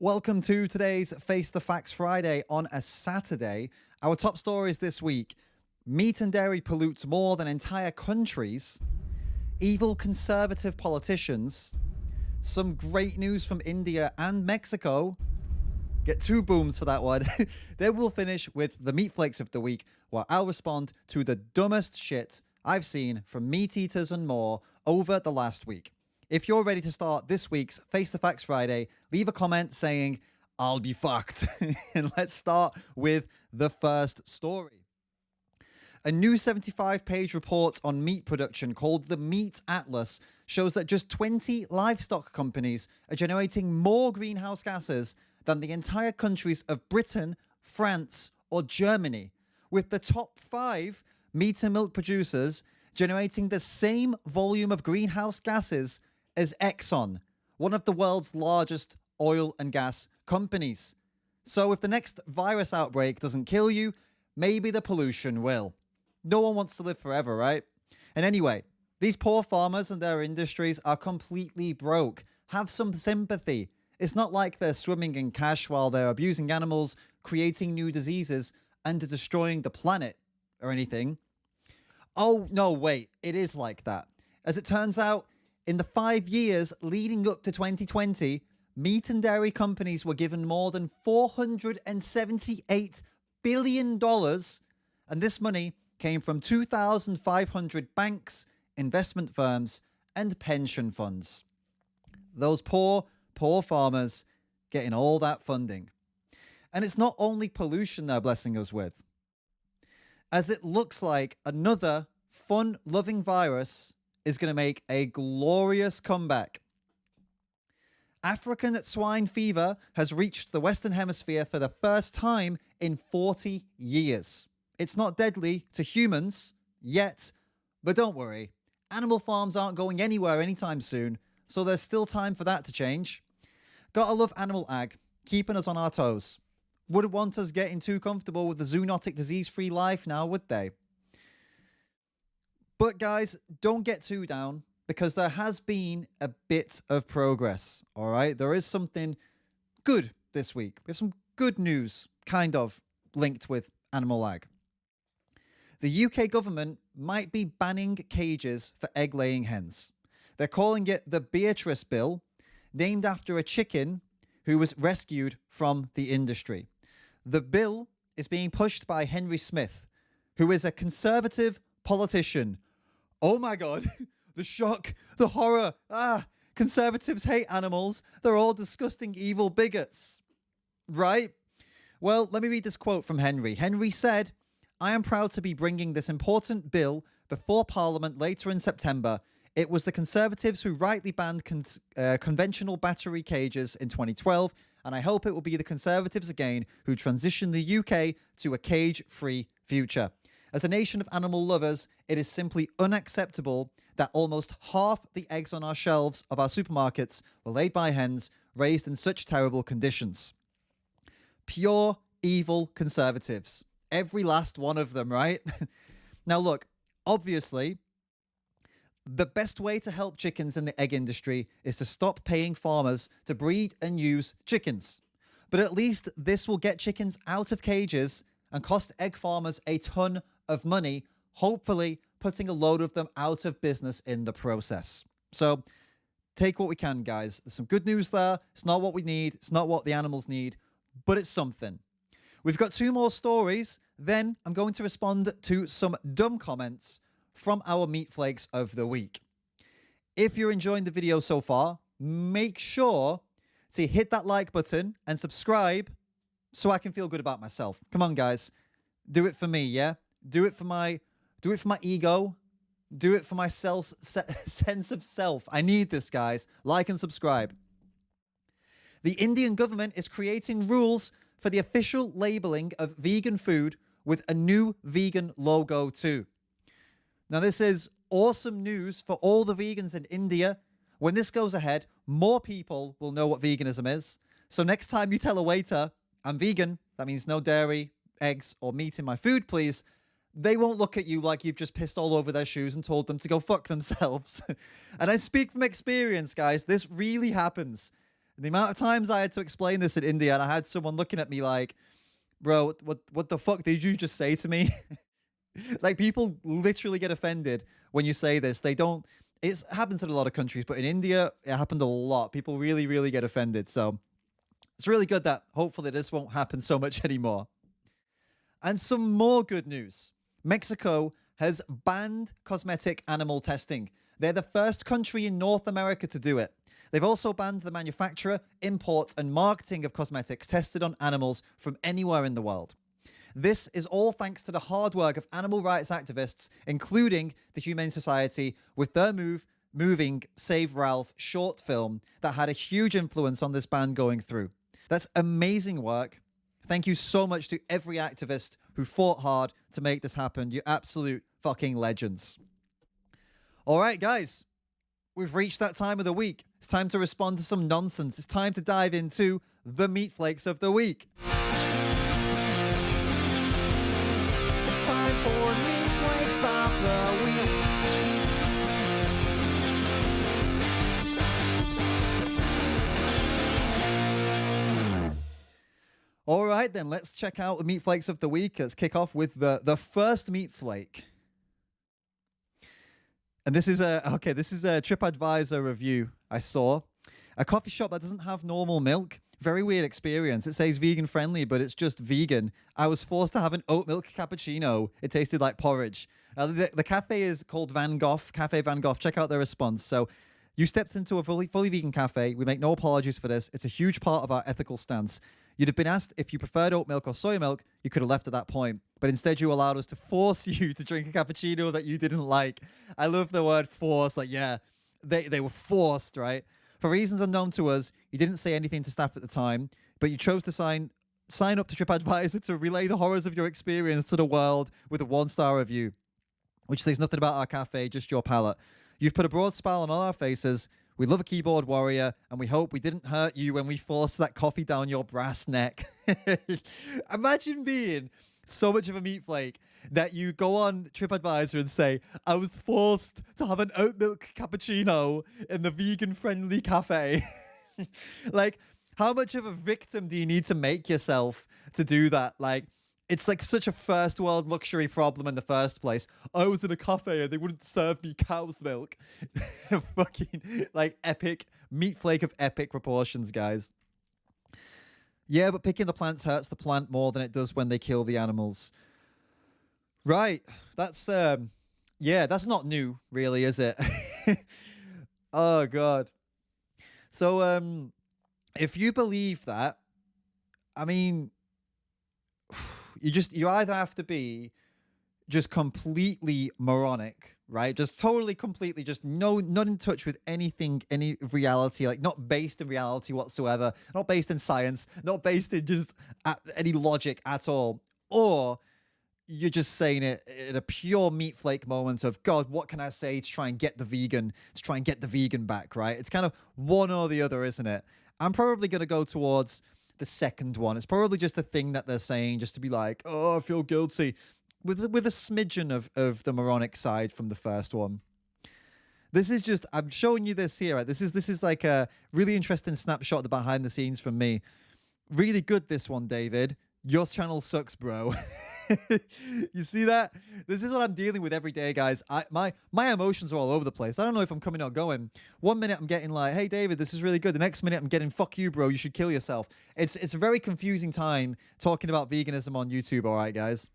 Welcome to today's Face the Facts Friday on a Saturday. Our top stories this week: meat and dairy pollutes more than entire countries, evil conservative politicians, some great news from India and Mexico. Get two booms for that one. Then we'll finish with the meat flakes of the week, where I'll respond to the dumbest shit I've seen from meat eaters and more over the last week. If you're ready to start this week's Face the Facts Friday, leave a comment saying, I'll be fucked. And let's start with the first story. A new 75-page report on meat production called the Meat Atlas shows that just 20 livestock companies are generating more greenhouse gases than the entire countries of Britain, France, or Germany, with the top 5 meat and milk producers generating the same volume of greenhouse gases as Exxon, one of the world's largest oil and gas companies. So if the next virus outbreak doesn't kill you, maybe the pollution will. No one wants to live forever, right? And anyway, these poor farmers and their industries are completely broke. Have some sympathy. It's not like they're swimming in cash while they're abusing animals, creating new diseases, and destroying the planet or anything. Oh, no, wait, it is like that. As it turns out, in the 5 years leading up to 2020, meat and dairy companies were given more than $478 billion, and this money came from 2,500 banks, investment firms, and pension funds. Those poor farmers getting all that funding. And it's not only pollution they're blessing us with, as it looks like another fun-loving virus is going to make a glorious comeback. African swine fever has reached the Western Hemisphere for the first time in 40 years. It's not deadly to humans yet, but don't worry. Animal farms aren't going anywhere anytime soon, so there's still time for that to change. Gotta love animal ag, keeping us on our toes. Wouldn't want us getting too comfortable with the zoonotic disease-free life now, would they? But guys, don't get too down, because there has been a bit of progress, all right? There is something good this week. We have some good news, kind of, linked with animal ag. The UK government might be banning cages for egg-laying hens. They're calling it the Beatrice Bill, named after a chicken who was rescued from the industry. The bill is being pushed by Henry Smith, who is a conservative politician. Oh my God, the shock, the horror. Conservatives hate animals. They're all disgusting, evil bigots. Right? Well, let me read this quote from Henry. Henry said, "I am proud to be bringing this important bill before Parliament later in September. It was the Conservatives who rightly banned conventional battery cages in 2012, and I hope it will be the Conservatives again who transition the UK to a cage-free future. As a nation of animal lovers, it is simply unacceptable that almost half the eggs on our shelves of our supermarkets were laid by hens raised in such terrible conditions." Pure evil conservatives. Every last one of them, right? Now look, obviously, the best way to help chickens in the egg industry is to stop paying farmers to breed and use chickens. But at least this will get chickens out of cages and cost egg farmers a ton of money, hopefully putting a load of them out of business in the process. So take what we can, guys. There's some good news there. It's not what we need. It's not what the animals need, but it's something. We've got 2 more stories. Then I'm going to respond to some dumb comments from our meat flakes of the week. If you're enjoying the video so far, make sure to hit that like button and subscribe so I can feel good about myself. Come on, guys. Do it for me, yeah? Do it for my ego. Do it for my sense of self. I need this, guys. Like and subscribe. The Indian government is creating rules for the official labeling of vegan food with a new vegan logo too. Now, this is awesome news for all the vegans in India. When this goes ahead, more people will know what veganism is. So next time you tell a waiter, I'm vegan, that means no dairy, eggs, or meat in my food, please, they won't look at you like you've just pissed all over their shoes and told them to go fuck themselves. And I speak from experience, guys. This really happens. The amount of times I had to explain this in India, and I had someone looking at me like, bro, what the fuck did you just say to me? Like, people literally get offended when you say this. They don't. It happens in a lot of countries, but in India, it happened a lot. People really, really get offended. So it's really good that hopefully this won't happen so much anymore. And some more good news. Mexico has banned cosmetic animal testing. They're the first country in North America to do it. They've also banned the manufacture, import, and marketing of cosmetics tested on animals from anywhere in the world. This is all thanks to the hard work of animal rights activists, including the Humane Society, with their moving Save Ralph short film that had a huge influence on this ban going through. That's amazing work. Thank you so much to every activist who fought hard to make this happen. You absolute fucking legends. All right, guys. We've reached that time of the week. It's time to respond to some nonsense. It's time to dive into the meat flakes of the week. It's time for meat flakes of the week. All right, then let's check out the meat flakes of the week. Let's kick off with the first meat flake. And this is a TripAdvisor review I saw. A coffee shop that doesn't have normal milk. Very weird experience. It says vegan friendly, but it's just vegan. I was forced to have an oat milk cappuccino. It tasted like porridge. Now, the cafe is called Van Gogh, Cafe Van Gogh. Check out their response. So you stepped into a fully vegan cafe. We make no apologies for this. It's a huge part of our ethical stance. You'd have been asked if you preferred oat milk or soy milk. You could have left at that point. But instead, you allowed us to force you to drink a cappuccino that you didn't like. I love the word force. Like, yeah, they were forced, right? For reasons unknown to us, you didn't say anything to staff at the time, but you chose to sign up to TripAdvisor to relay the horrors of your experience to the world with a 1-star review, which says nothing about our cafe, just your palate. You've put a broad smile on all our faces. We love a keyboard warrior, and we hope we didn't hurt you when we forced that coffee down your brass neck. Imagine being so much of a meat flake that you go on TripAdvisor and say, I was forced to have an oat milk cappuccino in the vegan-friendly cafe. Like, how much of a victim do you need to make yourself to do that? Like, it's like such a first world luxury problem in the first place. I was in a cafe and they wouldn't serve me cow's milk. A fucking, like, epic meat flake of epic proportions, guys. Yeah, but picking the plants hurts the plant more than it does when they kill the animals. Right. That's, yeah, that's not new, really, is it? Oh, God. So, if you believe that, I mean, you either have to be just completely moronic, right? Just totally, completely, just not in touch with anything, any reality, like not based in reality whatsoever, not based in science, not based in just any logic at all. Or you're just saying it in a pure meat flake moment of, God, what can I say to try and get the vegan back, right? It's kind of one or the other, isn't it? I'm probably going to go towards the second one. It's probably just a thing that they're saying just to be like, oh, I feel guilty, with a smidgen of the moronic side from the first one. This is just, I'm showing you this here. Right? This is like a really interesting snapshot of the behind the scenes from me. Really good, this one, David. Your channel sucks, bro. You see that? This is what I'm dealing with every day, guys. My emotions are all over the place. I don't know if I'm coming or going. One minute I'm getting like, hey, David, this is really good. The next minute I'm getting, fuck you, bro. You should kill yourself. It's a very confusing time talking about veganism on YouTube, all right, guys?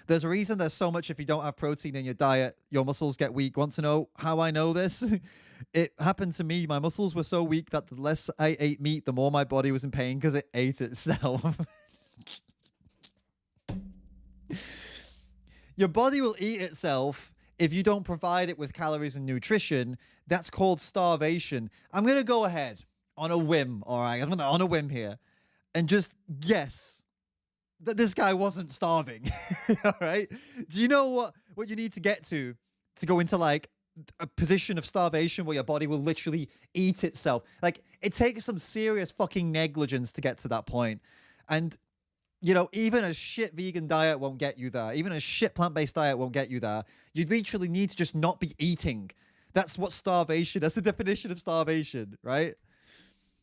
There's a reason there's so much if you don't have protein in your diet, your muscles get weak. Want to know how I know this? It happened to me. My muscles were so weak that the less I ate meat, the more my body was in pain because it ate itself. Your body will eat itself if you don't provide it with calories and nutrition. That's called starvation. I'm going to go ahead on a whim, all right? I'm going on a whim here and just guess that this guy wasn't starving, all right? Do you know what you need to get to go into, like, a position of starvation where your body will literally eat itself? Like, it takes some serious fucking negligence to get to that point. And you know, even a shit vegan diet won't get you there. Even a shit plant-based diet won't get you there. You literally need to just not be eating. That's what starvation, that's the definition of starvation, right?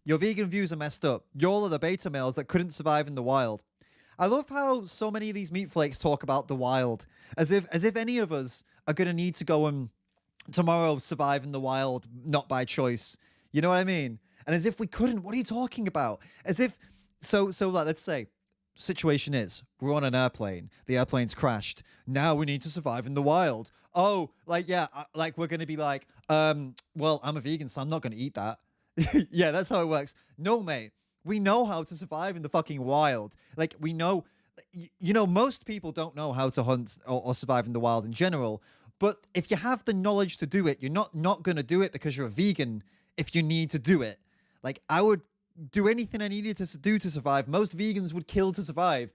Your vegan views are messed up. Y'all are the beta males that couldn't survive in the wild. I love how so many of these meat flakes talk about the wild, as if any of us are gonna need to go and tomorrow survive in the wild, not by choice. You know what I mean? And as if we couldn't. What are you talking about? As if so like, let's say situation is we're on an airplane, the airplane's crashed, now we need to survive in the wild. Oh, like, yeah, like we're gonna be like, well, I'm a vegan, so I'm not gonna eat that. Yeah, that's how it works. No, mate, we know how to survive in the fucking wild. Like, we know, you know, most people don't know how to hunt or survive in the wild in general, but if you have the knowledge to do it, you're not gonna do it because you're a vegan if you need to do it. Like, I would do anything I needed to do to survive. Most vegans would kill to survive.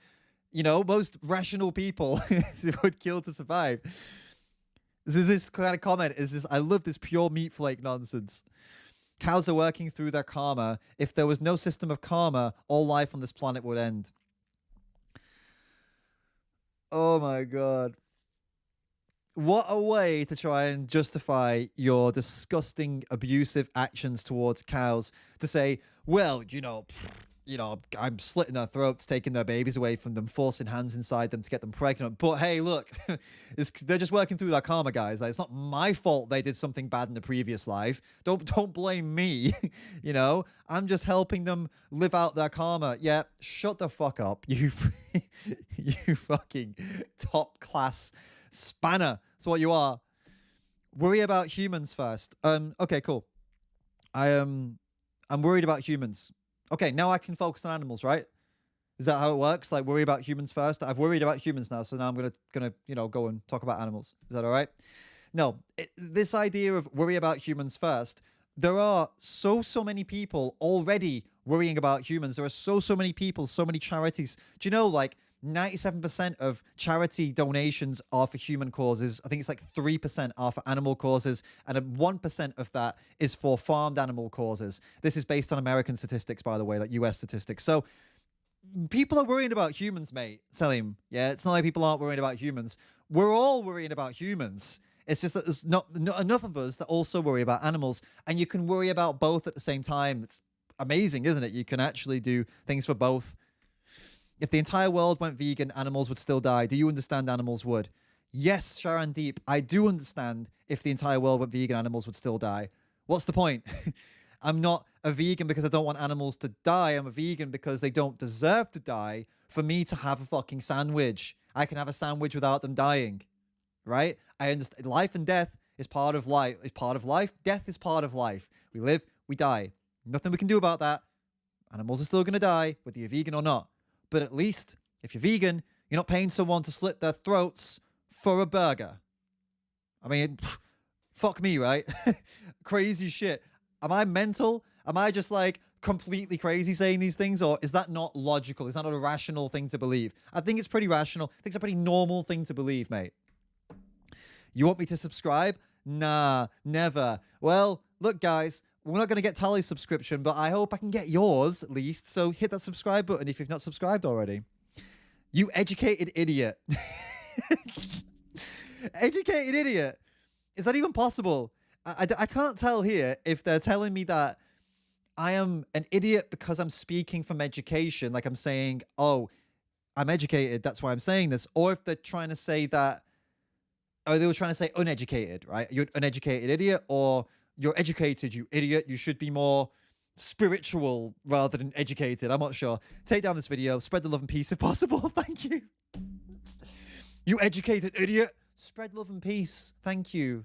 You know, most rational people would kill to survive. This kind of comment is this. I love this pure meat flake nonsense. Cows are working through their karma. If there was no system of karma, all life on this planet would end. Oh my God. What a way to try and justify your disgusting, abusive actions towards cows. To say, well, I'm slitting their throats, taking their babies away from them, forcing hands inside them to get them pregnant. But hey, look, they're just working through their karma, guys. Like, it's not my fault they did something bad in the previous life. Don't blame me. You know, I'm just helping them live out their karma. Yeah, shut the fuck up, you fucking top class spanner. That's what you are. Worry about humans first. Okay, cool. I'm worried about humans. Okay, now I can focus on animals, right? Is that how it works? Like, worry about humans first. I've worried about humans now, so now I'm gonna go and talk about animals. Is that all right? No, this idea of worry about humans first. There are so many people already worrying about humans. There are so many people, so many charities. Do you know, like, 97% of charity donations are for human causes. I think it's like 3% are for animal causes, and 1% of that is for farmed animal causes. This is based on American statistics, by the way, like US statistics. So people are worrying about humans, mate. Salim. Yeah, it's not like people aren't worrying about humans. We're all worrying about humans. It's just that there's not enough of us that also worry about animals, and you can worry about both at the same time. It's amazing, isn't it? You can actually do things for both. If the entire world went vegan, animals would still die. Do you understand animals would? Yes, Sharon Deep, I do understand if the entire world went vegan, animals would still die. What's the point? I'm not a vegan because I don't want animals to die. I'm a vegan because they don't deserve to die for me to have a fucking sandwich. I can have a sandwich without them dying, right? I understand life and death is part of life. Is part of life. Death is part of life. We live, we die. Nothing we can do about that. Animals are still going to die, whether you're vegan or not. But at least, if you're vegan, you're not paying someone to slit their throats for a burger. I mean, fuck me, right? Crazy shit. Am I mental? Am I just like completely crazy saying these things? Or is that not logical? Is that not a rational thing to believe? I think it's pretty rational. I think it's a pretty normal thing to believe, mate. You want me to subscribe? Nah, never. Well, look, guys. We're not going to get Tally's subscription, but I hope I can get yours at least. So hit that subscribe button if you've not subscribed already. You educated idiot. Educated idiot. Is that even possible? I can't tell here if they're telling me that I am an idiot because I'm speaking from education. Like I'm saying, oh, I'm educated. That's why I'm saying this. Or if they're trying to say that, or they were trying to say uneducated, right? You're an uneducated idiot, or you're educated, you idiot. You should be more spiritual rather than educated. I'm not sure. Take down this video. Spread the love and peace if possible. Thank you. You educated idiot. Spread love and peace. Thank you.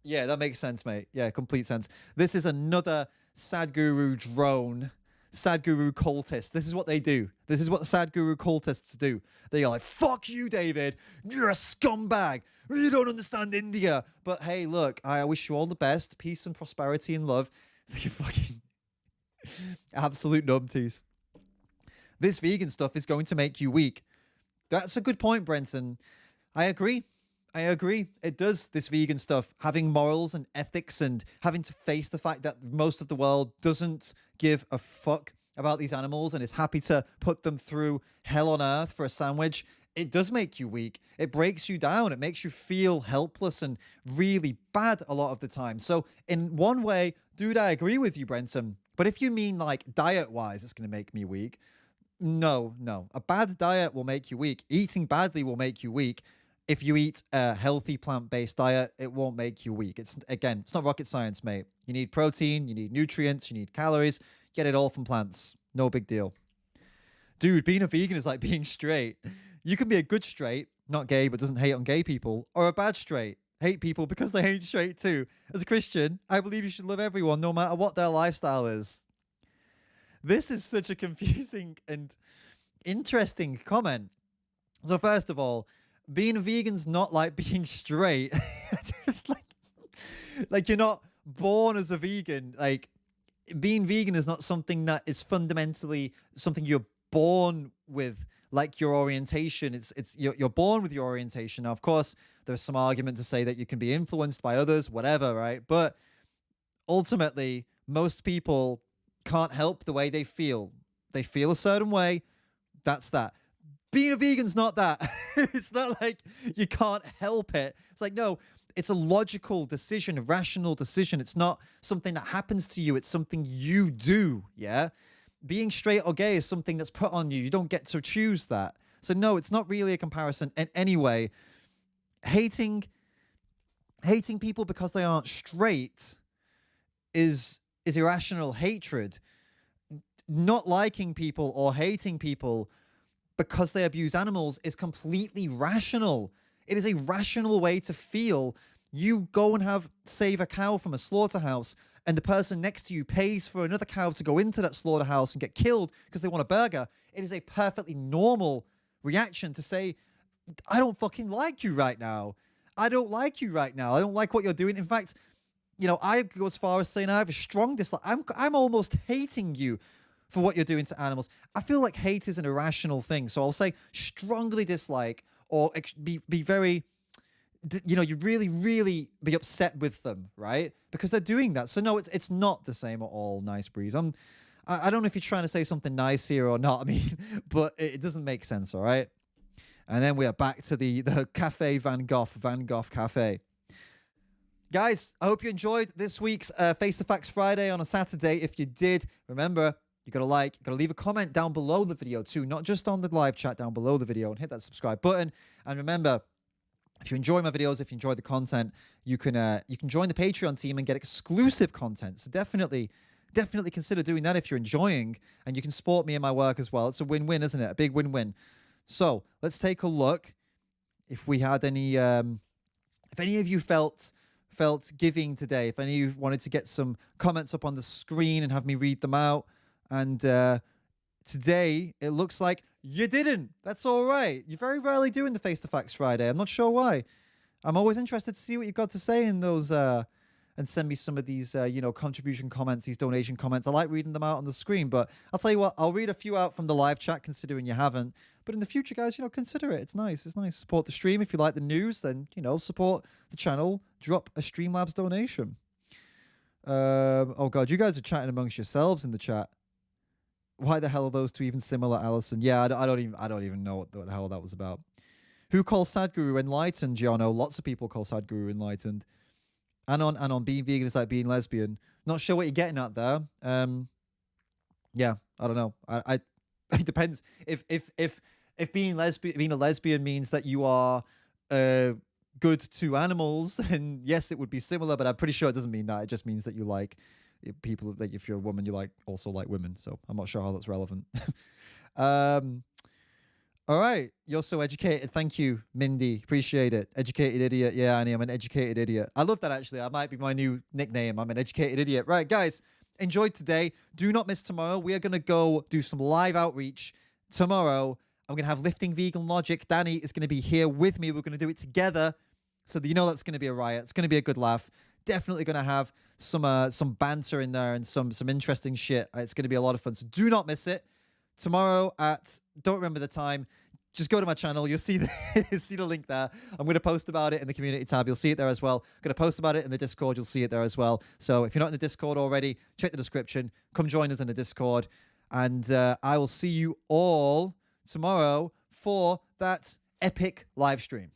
Yeah, that makes sense, mate. Yeah, complete sense. This is another Sadhguru drone. Sadhguru cultist. This is what they do. This is what the Sadhguru cultists do. They are like, fuck you, David. You're a scumbag. You don't understand India. But hey, look, I wish you all the best. Peace and prosperity and love. You fucking absolute numpties. This vegan stuff is going to make you weak. That's a good point, Brenton. I agree. It does, this vegan stuff. Having morals and ethics and having to face the fact that most of the world doesn't give a fuck about these animals and is happy to put them through hell on earth for a sandwich. It does make you weak. It breaks you down. It makes you feel helpless and really bad a lot of the time. So in one way, dude, I agree with you, Brenton. But if you mean like diet-wise, it's going to make me weak. No, no. A bad diet will make you weak. Eating badly will make you weak. If you eat a healthy plant-based diet, it won't make you weak. It's not rocket science, mate. You need protein, you need nutrients, you need calories. Get it all from plants. No big deal. Dude, being a vegan is like being straight. You can be a good straight, not gay, but doesn't hate on gay people, or a bad straight, hate people because they hate straight too. As a Christian, I believe you should love everyone no matter what their lifestyle is. This is such a confusing and interesting comment. So first of all, being a vegan's not like being straight. It's like you're not born as a vegan. Like being vegan is not something that is fundamentally something you're born with, like your orientation. You're born with your orientation. Now, of course, there's some argument to say that you can be influenced by others, whatever, right? But ultimately, most people can't help the way they feel. They feel a certain way. That's that. Being a vegan's not that. It's not like you can't help it. It's like, no, it's a logical decision, a rational decision. It's not something that happens to you. It's something you do, yeah? Being straight or gay is something that's put on you. You don't get to choose that. So no, it's not really a comparison in any way. Hating people because they aren't straight is irrational hatred. Not liking people or hating people because they abuse animals is completely rational. It is a rational way to feel. You go and save a cow from a slaughterhouse, and the person next to you pays for another cow to go into that slaughterhouse and get killed because they want a burger. It is a perfectly normal reaction to say, I don't fucking like you right now. I don't like you right now. I don't like what you're doing. In fact, I go as far as saying I have a strong dislike. I'm almost hating you for what you're doing to animals. I feel like hate is an irrational thing. So I'll say strongly dislike, or be very, you really, really be upset with them, right? Because they're doing that. So no, it's not the same at all, Nice Breeze. I don't know if you're trying to say something nice here or not. I mean, but it doesn't make sense, all right? And then we are back to the Cafe Van Gogh Cafe. Guys, I hope you enjoyed this week's Face the Facts Friday on a Saturday. If you did, remember, you got to leave a comment down below the video too, not just on the live chat, down below the video, and hit that subscribe button. And remember, if you enjoy my videos, if you enjoy the content, you can join the Patreon team and get exclusive content. So definitely consider doing that if you're enjoying, and you can support me in my work as well. It's a win-win, isn't it? A big win-win. So let's take a look. If we had any, if any of you felt giving today, if any of you wanted to get some comments up on the screen and have me read them out, and today it looks like you didn't. That's all right. You very rarely do in the Face the Facts Friday. I'm not sure why. I'm always interested to see what you've got to say in those, and send me some of these, contribution comments, these donation comments. I like reading them out on the screen, but I'll tell you what, I'll read a few out from the live chat, considering you haven't. But in the future, guys, consider it. It's nice. It's nice. Support the stream. If you like the news, then, support the channel. Drop a Streamlabs donation. Oh, God, you guys are chatting amongst yourselves in the chat. Why the hell are those two even similar, Allison? Yeah, I don't even know what the hell that was about. Who calls Sadhguru enlightened, Giano? Lots of people call Sadhguru enlightened. And on being vegan is like being lesbian. Not sure what you're getting at there. Yeah, I don't know. I it depends. If being a lesbian means that you are good to animals, then yes, it would be similar. But I'm pretty sure it doesn't mean that. It just means that you like people. Like if you're a woman, you also like women. So I'm not sure how that's relevant. All right. You're so educated. Thank you, Mindy. Appreciate it. Educated idiot. Yeah, Annie, I'm an educated idiot. I love that, actually. That might be my new nickname. I'm an educated idiot. Right, guys, enjoyed today. Do not miss tomorrow. We are going to go do some live outreach tomorrow. I'm going to have Lifting Vegan Logic. Danny is going to be here with me. We're going to do it together. So that that's going to be a riot. It's going to be a good laugh. Definitely going to have some banter in there and some interesting shit. It's going to be a lot of fun. So do not miss it. Tomorrow don't remember the time. Just go to my channel. You'll see the link there. I'm going to post about it in the community tab. You'll see it there as well. I'm going to post about it in the Discord. You'll see it there as well. So if you're not in the Discord already, check the description. Come join us in the Discord. And I will see you all tomorrow for that epic live stream.